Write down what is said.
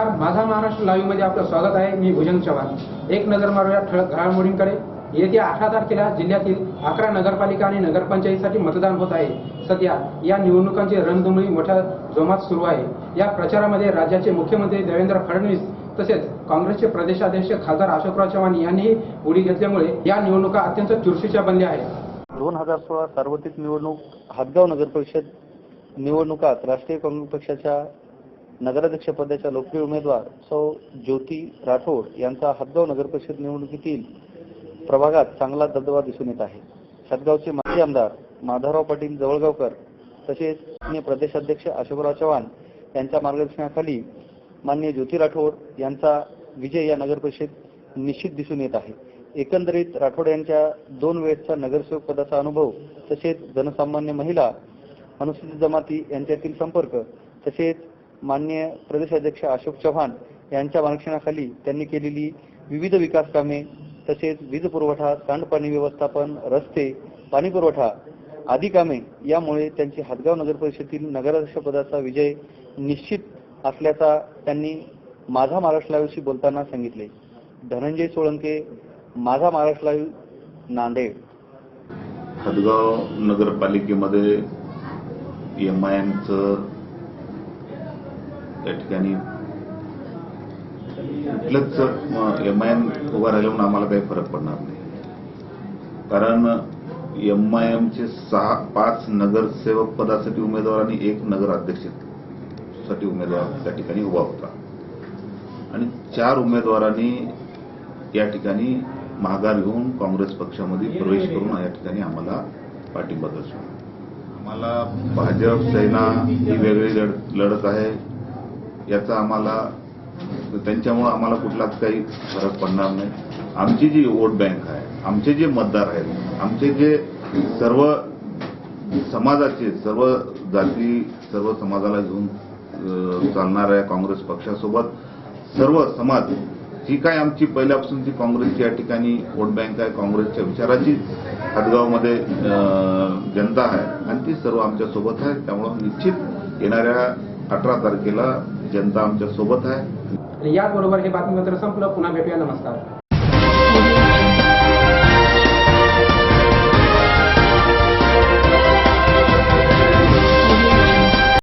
नमस्कार, माझा महाराष्ट्र लाईव्ह मध्ये आपलं स्वागत आहे. मी भुजंग चव्हाण. एक नजर मारूया ठळक घडामोडींकडे. येत्या 18 तारखेला जिल्ह्यातील 11 नगरपालिका आणि नगरपंचायतीसाठी मतदान होत आहे. सध्या या निवडणुकांची रणधुमाळी मोठ्या जोमात सुरू आहे. या प्रचारामध्ये राज्याचे मुख्यमंत्री देवेंद्र फडणवीस तसेच काँग्रेसचे प्रदेशाध्यक्ष खासदार अशोकराव चव्हाण यांनीही उडी घेतल्यामुळे या निवडणुका अत्यंत चुरशीच्या बनल्या आहेत. 2016 सार्वत्रिक निवडणूक हातगाव नगर परिषद निवडणुकात राष्ट्रीय काँग्रेस पक्षाच्या नगराध्यक्ष पदाच्या लोकप्रिय उमेदवार सौ ज्योती राठोड यांचा हातगाव नगर परिषद निवडणुकीतील प्रभागात चांगला दबदबा दिसून येत आहे. हातगावचे माजी आमदार माधवराव पाटील जवळगावकर तसेच प्रदेशाध्यक्ष अशोकराव चव्हाण यांच्या मार्गदर्शनाखाली माननीय ज्योती राठोड यांचा विजय या नगर परिषद निश्चित दिसून येत आहे. एकंदरीत राठोड यांच्या 2 वेळेसचा नगरसेवक पदाचा अनुभव तसेच जनसामान्य महिला अनुसूचित जमाती यांच्यातील संपर्क तसेच माननीय प्रदेशाध्यक्ष अशोक चव्हाण यांच्या मार्गदर्शनाखाली त्यांनी केलेली विविध विकास कामे तसेच वीज पुरवठा, सांडपाणी व्यवस्थापन, रस्ते, पाणी पुरवठा आदी कामे यामुळे त्यांची हातगाव नगर परिषदेतील नगराध्यक्ष पदाचा विजय निश्चित असल्याचा त्यांनी माझा महाराष्ट्र लाईव्हशी बोलताना सांगितले. धनंजय सोळंके, माझा महाराष्ट्र लाईव्ह, नांदेड. हातगाव नगरपालिकेमध्ये एमआयएमचं या ठिकाणी कुठलंच एमआयएम उभा राहिल्यावर आम्हाला काही फरक पडणार नाही. कारण एमआयएमचे 5 नगरसेवक पदासाठी उमेदवार आणि 1 नगराध्यक्षसाठी उमेदवार त्या ठिकाणी उभा होता आणि 4 उमेदवारांनी या ठिकाणी माघार घेऊन काँग्रेस पक्षामध्ये प्रवेश करून या ठिकाणी आम्हाला पाठिंबा दर्शवला. आम्हाला भाजप सेना ही वेगळी लढत आहे याचा आम्हाला त्यांच्यामुळे आम्हाला कुठलाच काही फरक पडणार नाही. आमची जी वोट बँक आहे, आमचे जे मतदार आहेत, आमचे जे सर्व समाजाचे, सर्व जाती, सर्व समाजाला घेऊन चालणाऱ्या काँग्रेस पक्षासोबत सर्व समाज जी काय आमची पहिल्यापासूनची काँग्रेसची या ठिकाणी वोट बँक आहे, काँग्रेसच्या विचाराची हातगावमध्ये जनता आहे आणि ती सर्व आमच्या सोबत आहे. त्यामुळे निश्चित येणाऱ्या 18 तारखेला जनता आमच्या सोबत आहे. याचबरोबर हे बातमीपत्र संपलं. पुन्हा भेटूया. नमस्कार.